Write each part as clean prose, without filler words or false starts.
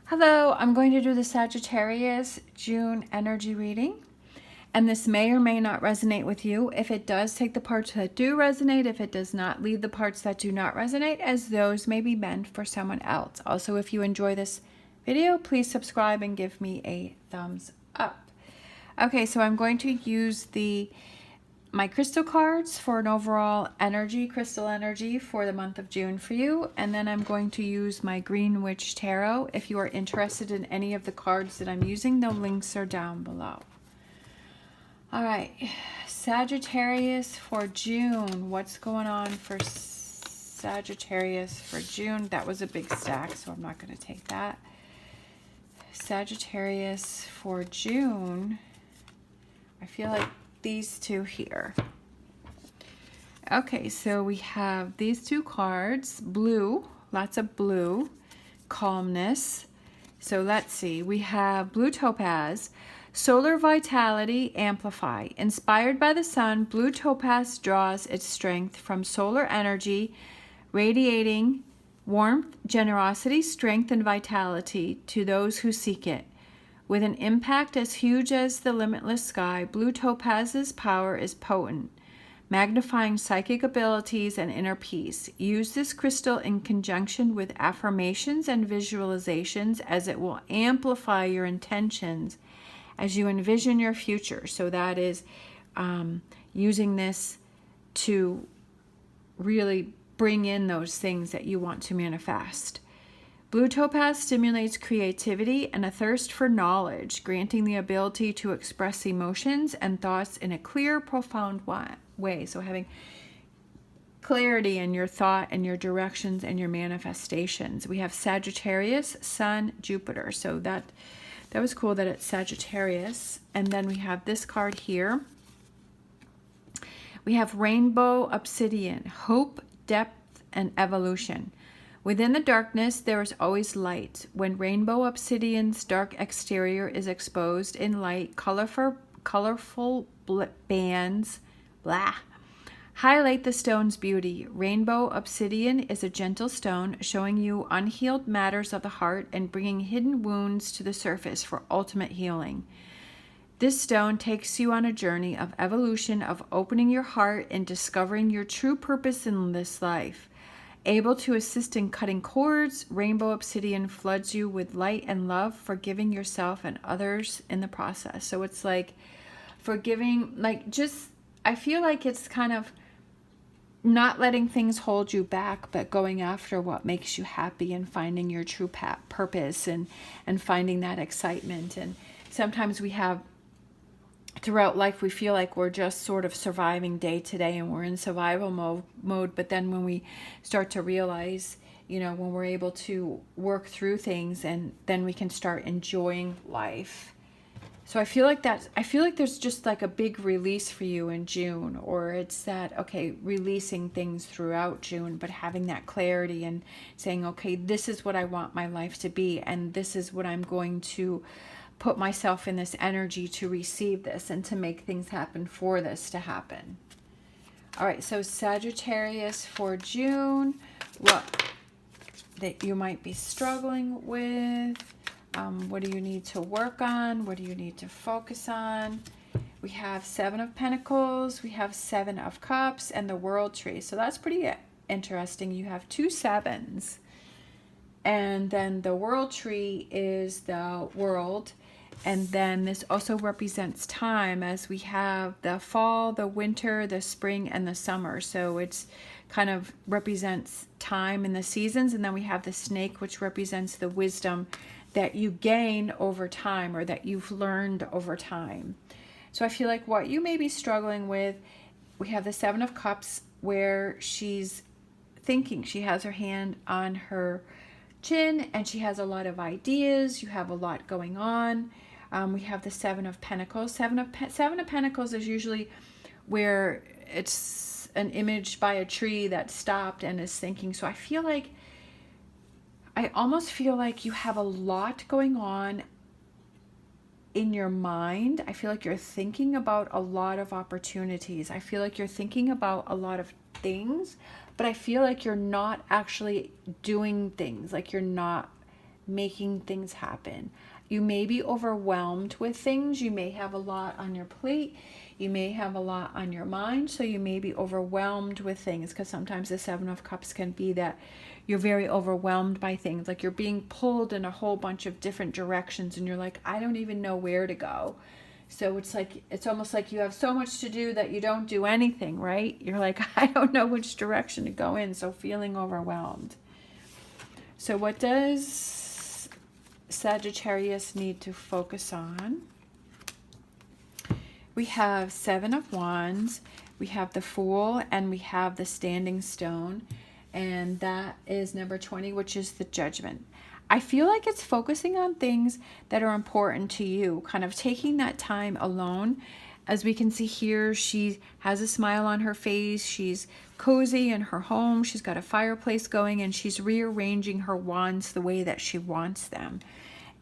Hello, I'm going to do the Sagittarius June energy reading, and this may or may not resonate with you. If it does, take the parts that do resonate. If it does not, leave the parts that do not resonate, as those may be meant for someone else. Also, if you enjoy this video, please subscribe and give me a thumbs up. Okay, so I'm going to use my crystal cards for an overall crystal energy for the month of June for you. And then I'm going to use my Green Witch Tarot. If you are interested in any of the cards that I'm using, the links are down below. All right, Sagittarius for June. What's going on for Sagittarius for June? That was a big stack, so I'm not going to take that. Sagittarius for June. I feel like these two here. Okay, so we have these two cards, blue, lots of blue, calmness. So let's see, we have blue topaz, solar vitality, amplify. Inspired by the sun, blue topaz draws its strength from solar energy, radiating warmth, generosity, strength, and vitality to those who seek it. With an impact as huge as the limitless sky, blue topaz's power is potent, magnifying psychic abilities and inner peace. Use this crystal in conjunction with affirmations and visualizations, as it will amplify your intentions as you envision your future. So that is using this to really bring in those things that you want to manifest. Blue topaz stimulates creativity and a thirst for knowledge, granting the ability to express emotions and thoughts in a clear, profound way. So having clarity in your thought and your directions and your manifestations. We have Sagittarius, Sun, Jupiter. So that was cool that it's Sagittarius. And then we have this card here. We have Rainbow Obsidian, hope, depth, and evolution. Within the darkness, there is always light. When Rainbow Obsidian's dark exterior is exposed in light, colorful bands highlight the stone's beauty. Rainbow Obsidian is a gentle stone, showing you unhealed matters of the heart and bringing hidden wounds to the surface for ultimate healing. This stone takes you on a journey of evolution, of opening your heart and discovering your true purpose in this life. Able to assist in cutting cords, Rainbow Obsidian floods you with light and love, forgiving yourself and others in the process. So it's like forgiving, I feel like it's kind of not letting things hold you back, but going after what makes you happy and finding your true purpose and finding that excitement. And sometimes throughout life, we feel like we're just sort of surviving day to day and we're in survival mode. But then when we start to realize, when we're able to work through things, and then we can start enjoying life. So I feel like there's just like a big release for you in June, or it's that, okay, releasing things throughout June, but having that clarity and saying, okay, this is what I want my life to be, and this is what I'm going to put myself in this energy to receive this and to make things happen for this to happen. All right, so Sagittarius for June, what that you might be struggling with. What do you need to work on? What do you need to focus on? We have Seven of Pentacles, we have Seven of Cups, and the World Tree. So that's pretty interesting. You have two sevens. And then the World Tree is the world. And then this also represents time, as we have the fall, the winter, the spring, and the summer. So it's kind of represents time in the seasons. And then we have the snake, which represents the wisdom that you gain over time, or that you've learned over time. So I feel like what you may be struggling with, we have the Seven of Cups, where she's thinking. She has her hand on her chin and she has a lot of ideas. You have a lot going on. We have the Seven of Pentacles. Seven of Pentacles is usually where it's an image by a tree that stopped and is thinking. So I almost feel like you have a lot going on in your mind. I feel like you're thinking about a lot of opportunities. I feel like you're thinking about a lot of things, but I feel like you're not actually doing things. Like you're not making things happen. You may be overwhelmed with things. You may have a lot on your plate. You may have a lot on your mind. So you may be overwhelmed with things, because sometimes the Seven of Cups can be that you're very overwhelmed by things. Like you're being pulled in a whole bunch of different directions and you're like, I don't even know where to go. So it's almost like you have so much to do that you don't do anything, right? You're like, I don't know which direction to go in. So feeling overwhelmed. So what does Sagittarius need to focus on? We have Seven of Wands, we have the Fool, and we have the Standing Stone. And that is number 20, which is the Judgment. I feel like it's focusing on things that are important to you, kind of taking that time alone. As we can see here, she has a smile on her face. She's cozy in her home. She's got a fireplace going and she's rearranging her wands the way that she wants them.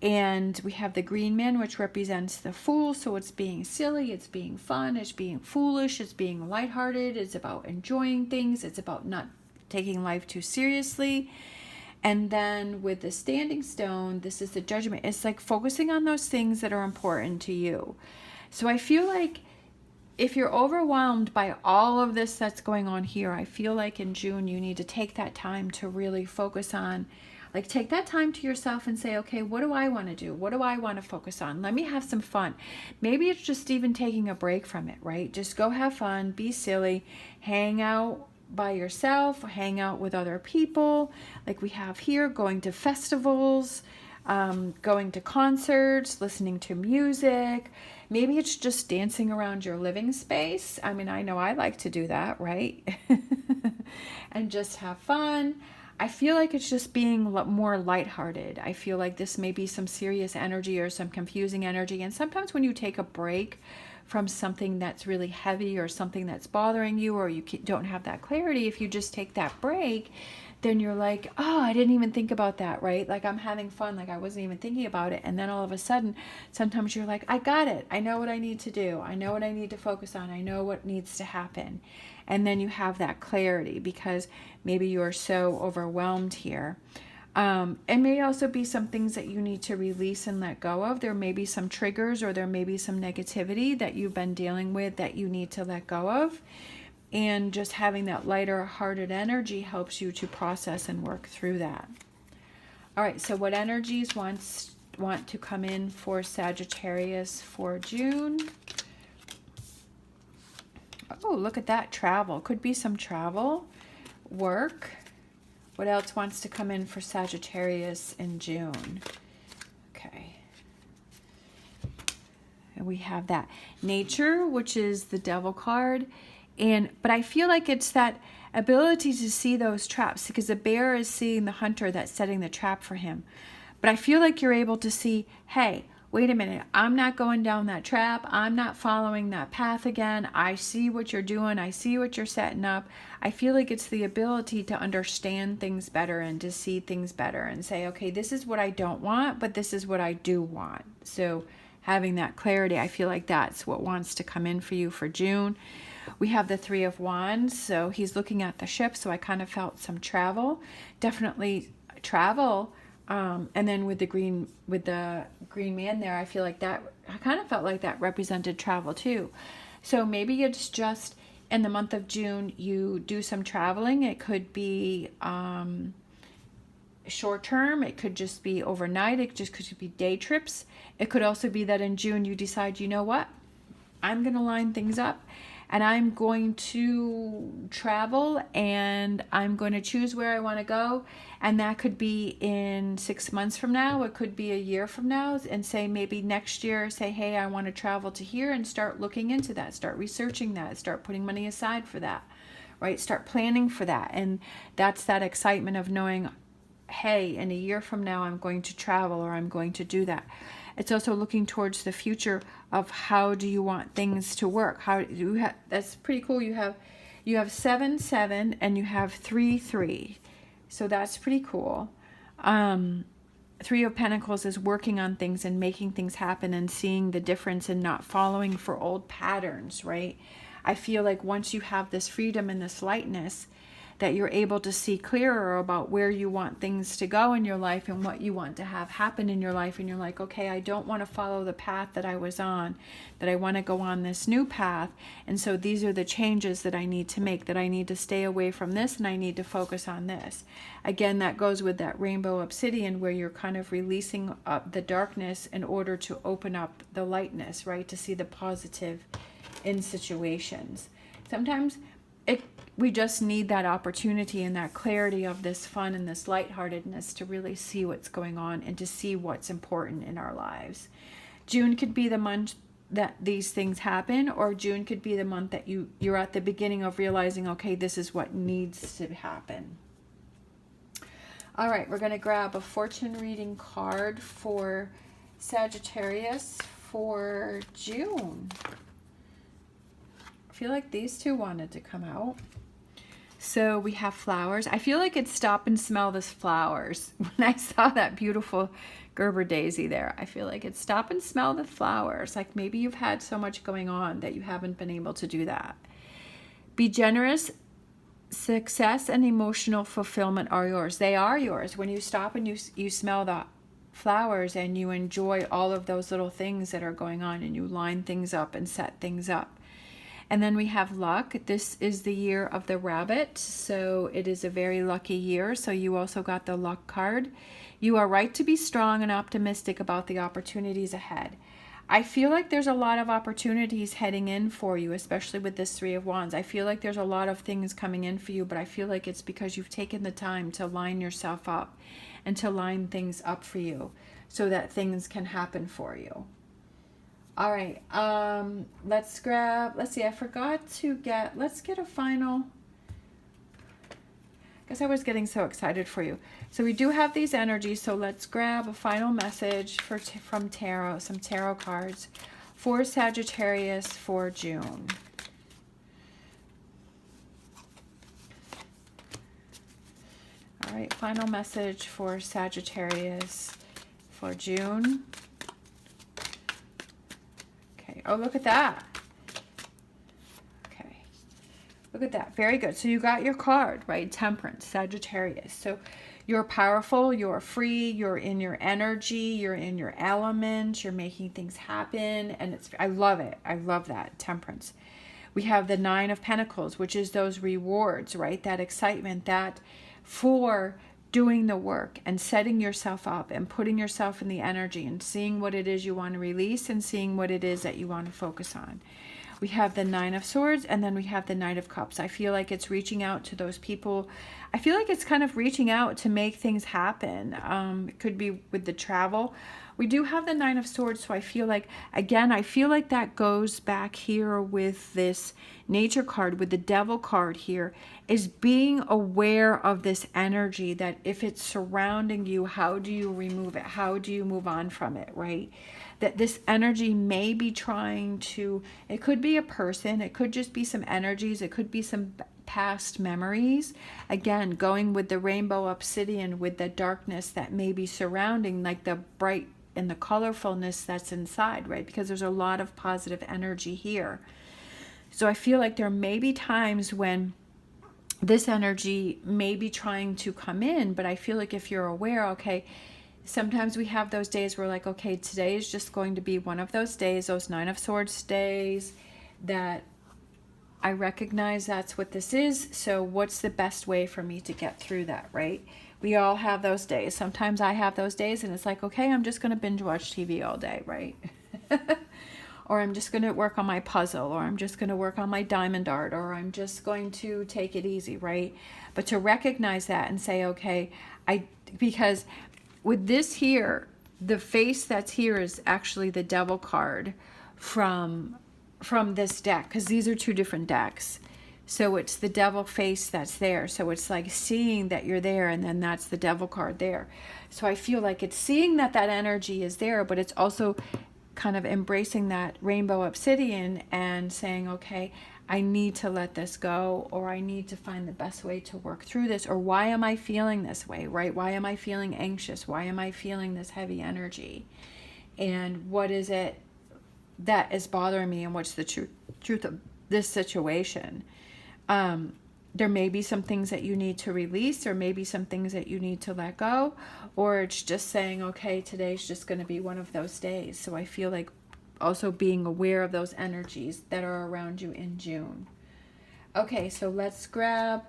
And we have the Green Man, which represents the Fool. So it's being silly, it's being fun, it's being foolish, it's being lighthearted. It's about enjoying things. It's about not taking life too seriously. And then with the Standing Stone, this is the Judgment. It's like focusing on those things that are important to you. So I feel like if you're overwhelmed by all of this that's going on here, I feel like in June you need to take that time to really focus on, like take that time to yourself and say, okay, what do I want to do? What do I want to focus on? Let me have some fun. Maybe it's just even taking a break from it, right? Just go have fun, be silly, hang out by yourself, hang out with other people, like we have here, going to festivals, going to concerts, listening to music. Maybe it's just dancing around your living space. I mean, I know I like to do that, right? And just have fun. I feel like it's just being more lighthearted. I feel like this may be some serious energy or some confusing energy. And sometimes when you take a break from something that's really heavy or something that's bothering you, or you don't have that clarity, if you just take that break, then you're like, oh, I didn't even think about that, right? Like I'm having fun, like I wasn't even thinking about it. And then all of a sudden, sometimes you're like, I got it. I know what I need to do. I know what I need to focus on. I know what needs to happen. And then you have that clarity because maybe you're so overwhelmed here. It may also be some things that you need to release and let go of. There may be some triggers or there may be some negativity that you've been dealing with that you need to let go of. And just having that lighter hearted energy helps you to process and work through that. All right, so what energies want to come in for Sagittarius for June? Oh, look at that, travel. Could be some travel, work. What else wants to come in for Sagittarius in June? Okay. And we have that nature, which is the Devil card. But I feel like it's that ability to see those traps, because the bear is seeing the hunter that's setting the trap for him. But I feel like you're able to see, hey, wait a minute, I'm not going down that trap. I'm not following that path again. I see what you're doing. I see what you're setting up. I feel like it's the ability to understand things better and to see things better and say, okay, this is what I don't want, but this is what I do want. So having that clarity, I feel like that's what wants to come in for you for June. We have the Three of Wands, so he's looking at the ship, so I kind of felt some travel. Definitely travel. And then with the green man there, I feel like that, I kind of felt like that represented travel too. So maybe it's just in the month of June, you do some traveling. It could be short term. It could just be overnight. It just could be day trips. It could also be that in June you decide, you know what, I'm going to line things up and I'm going to travel and I'm going to choose where I want to go. And that could be in 6 months from now. It could be a year from now, and say maybe next year, say, hey, I want to travel to here, and start looking into that, start researching that, start putting money aside for that, right? Start planning for that. And that's that excitement of knowing, hey, in a year from now, I'm going to travel or I'm going to do that. It's also looking towards the future of how do you want things to work? How do you have, that's pretty cool. You have 7-7 and you have 3-3. So that's pretty cool. Three of Pentacles is working on things and making things happen and seeing the difference and not following for old patterns, right? I feel like once you have this freedom and this lightness, that you're able to see clearer about where you want things to go in your life and what you want to have happen in your life. And you're like, okay, I don't want to follow the path that I was on, that I want to go on this new path. And so these are the changes that I need to make, that I need to stay away from this and I need to focus on this. Again, that goes with that rainbow obsidian, where you're kind of releasing up the darkness in order to open up the lightness, right? To see the positive in situations. Sometimes we just need that opportunity and that clarity of this fun and this lightheartedness to really see what's going on and to see what's important in our lives. June could be the month that these things happen, or June could be the month that you're at the beginning of realizing, okay, this is what needs to happen. All right, we're going to grab a fortune reading card for Sagittarius for June. I feel like these two wanted to come out. So we have flowers. I feel like it's stop and smell the flowers. When I saw that beautiful Gerber daisy there, I feel like it's stop and smell the flowers. Like maybe you've had so much going on that you haven't been able to do that. Be generous. Success and emotional fulfillment are yours. They are yours. When you stop and you smell the flowers and you enjoy all of those little things that are going on and you line things up and set things up. And then we have luck. This is the year of the rabbit, so it is a very lucky year. So you also got the luck card. You are right to be strong and optimistic about the opportunities ahead. I feel like there's a lot of opportunities heading in for you, especially with this Three of Wands. I feel like there's a lot of things coming in for you, but I feel like it's because you've taken the time to line yourself up and to line things up for you so that things can happen for you. All right, let's see, I forgot to let's get a final. I guess I was getting so excited for you. So we do have these energies, so let's grab a final message from tarot, some tarot cards for Sagittarius for June. All right, final message for Sagittarius for June. Oh, look at that. Okay. Look at that. Very good. So you got your card, right? Temperance, Sagittarius. So you're powerful, you're free, you're in your energy, you're in your element, you're making things happen. And I love it. I love that. Temperance. We have the Nine of Pentacles, which is those rewards, right? That excitement, that for doing the work and setting yourself up and putting yourself in the energy and seeing what it is you want to release and seeing what it is that you want to focus on. We have the Nine of Swords, and then we have the Knight of Cups. I feel like it's reaching out to those people. I feel like it's kind of reaching out to make things happen. It could be with the travel. We do have the Nine of Swords, so I feel like, again, I feel like that goes back here with this nature card, with the Devil card here, is being aware of this energy, that if it's surrounding you, how do you remove it? How do you move on from it, right? That this energy may be trying to, it could be a person, it could just be some energies, it could be some past memories. Again, going with the rainbow obsidian, with the darkness that may be surrounding, like the bright and the colorfulness that's inside, right? Because there's a lot of positive energy here. So I feel like there may be times when this energy may be trying to come in, but I feel like if you're aware, okay, sometimes we have those days where like, okay, today is just going to be one of those days, those Nine of Swords days, that I recognize that's what this is. So what's the best way for me to get through that, right? We all have those days. Sometimes I have those days and it's like, okay, I'm just going to binge watch TV all day, right? Or I'm just going to work on my puzzle, or I'm just going to work on my diamond art, or I'm just going to take it easy, right? But to recognize that and say, okay, because with this here, the face that's here is actually the Devil card from this deck, because these are two different decks. So it's the Devil face that's there. So it's like seeing that you're there, and then that's the Devil card there. So I feel like it's seeing that that energy is there, but it's also kind of embracing that rainbow obsidian and saying, okay, I need to let this go, or I need to find the best way to work through this, or why am I feeling this way, right? Why am I feeling anxious? Why am I feeling this heavy energy? And what is it that is bothering me, and what's the truth of this situation? there may be some things that you need to release, or maybe some things that you need to let go, or it's just saying, okay, today's just going to be one of those days. So I feel like also being aware of those energies that are around you in June. Okay, so let's grab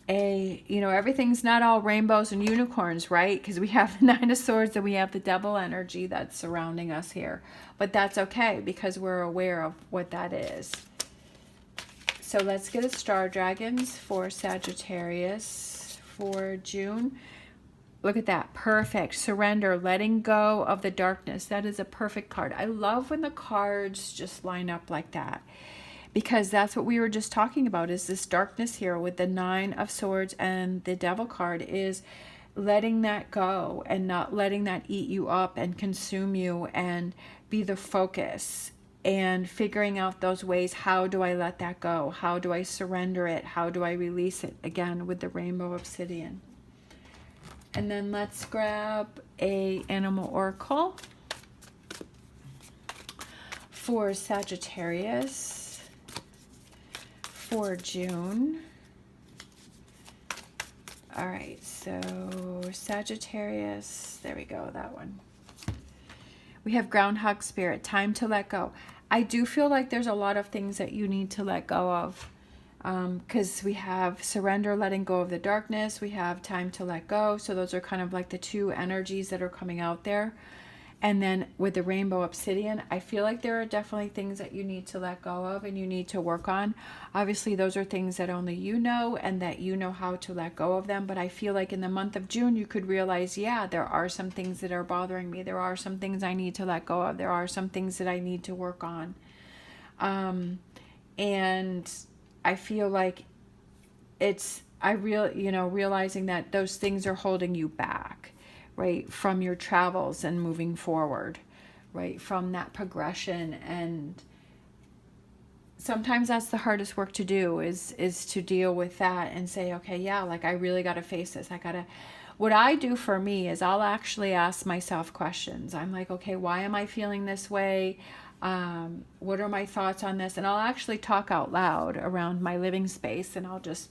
a, everything's not all rainbows and unicorns, right? Because we have the Nine of Swords and we have the Devil energy that's surrounding us here. But that's okay because we're aware of what that is. So let's get a Star Dragons for Sagittarius for June. Look at that. Perfect. Surrender. Letting go of the darkness. That is a perfect card. I love when the cards just line up like that, because that's what we were just talking about, is this darkness here with the Nine of Swords and the Devil card, is letting that go and not letting that eat you up and consume you and be the focus, and figuring out those ways. How do I let that go? How do I surrender it? How do I release it? Again, with the Rainbow Obsidian. And then let's grab a Animal Oracle for Sagittarius for June. All right, so Sagittarius, there we go, that one. We have Groundhog Spirit, time to let go. I do feel like there's a lot of things that you need to let go of, because we have surrender, letting go of the darkness. We have time to let go. So those are kind of like the two energies that are coming out there. And then with the Rainbow Obsidian, I feel like there are definitely things that you need to let go of and you need to work on. Obviously, those are things that only you know, and that you know how to let go of them. But I feel like in the month of June, you could realize, yeah, there are some things that are bothering me. There are some things I need to let go of. There are some things that I need to work on. And I feel like realizing that those things are holding you back, right, from your travels and moving forward, right, from that progression. And sometimes that's the hardest work to do, is to deal with that and say, okay, yeah, like I really got to face this. What I do for me is I'll actually ask myself questions. I'm like, okay, why am I feeling this way? What are my thoughts on this? And I'll actually talk out loud around my living space, and I'll just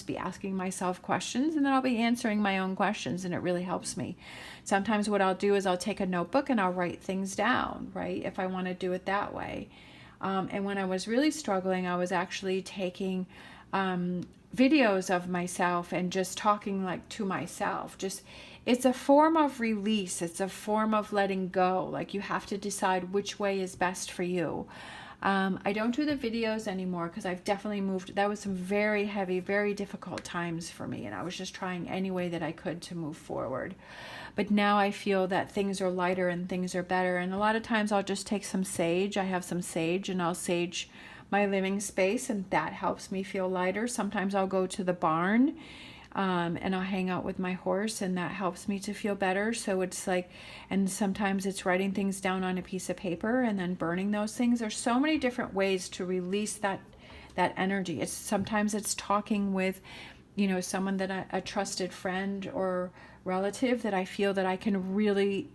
be asking myself questions, and then I'll be answering my own questions, and it really helps me. Sometimes what I'll do is I'll take a notebook and I'll write things down, right, if I want to do it that way. And when I was really struggling, I was actually taking videos of myself and just talking like to myself. It's a form of release. It's a form of letting go. Like, you have to decide which way is best for you. I don't do the videos anymore because I've definitely moved. That was some very heavy, very difficult times for me, and I was just trying any way that I could to move forward. But now I feel that things are lighter and things are better, and a lot of times I'll just take some sage. I have some sage, and I'll sage my living space, and that helps me feel lighter. Sometimes I'll go to the barn and I'll hang out with my horse, and that helps me to feel better. So it's like, and sometimes it's writing things down on a piece of paper and then burning those things. There's so many different ways to release that energy. Sometimes it's talking with, someone that a trusted friend or relative that I feel that I can really,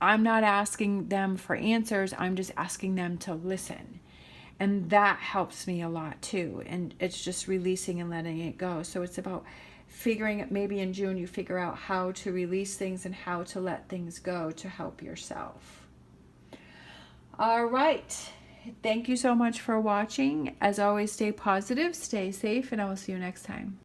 I'm not asking them for answers. I'm just asking them to listen. And that helps me a lot too. And it's just releasing and letting it go. So it's about figuring, maybe in June you figure out how to release things and how to let things go to help yourself. All right. Thank you so much for watching. As always, stay positive, stay safe, and I will see you next time.